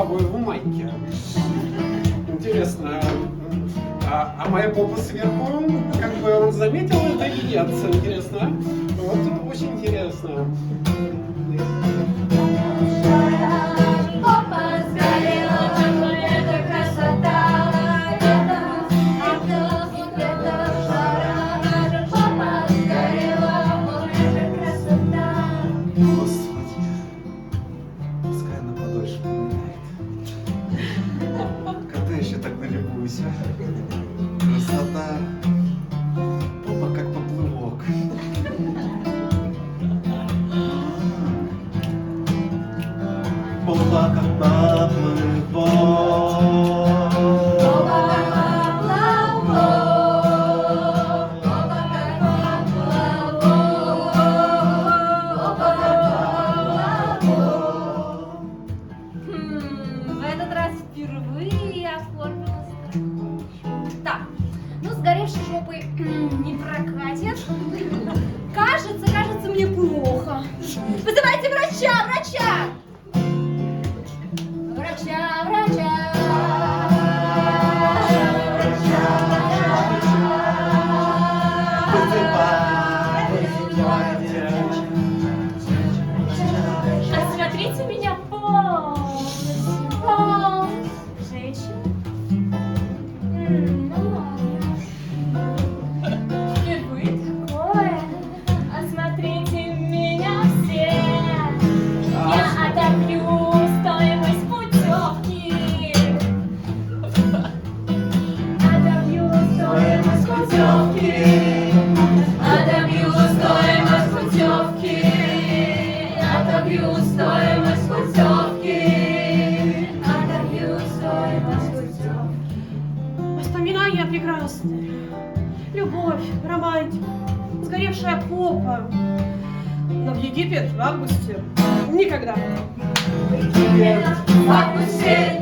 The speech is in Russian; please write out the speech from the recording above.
бабу в майке. Интересно, а моя попа сверху, как бы он заметил это или нет? Интересно. Вот очень интересно. Красота. Попа как поплывок. Попа как поплывок. В этот раз впервые я оформила страховку. Так, ну сгоревшей жопой не прокатит. Кажется, мне плохо. Вызывайте врача! Осмотрите меня полностью. Женщина. Впервые такое. Осмотрите меня все. Я отобью стоимость путевки. Отобью стоимость путевки. Отобью стоимость путевки. Отобью стоимость путевки. Отобью стоимость путевки. Воспоминания прекрасные. Любовь, романтика, сгоревшая попа. Но в Египет в августе никогда. В августе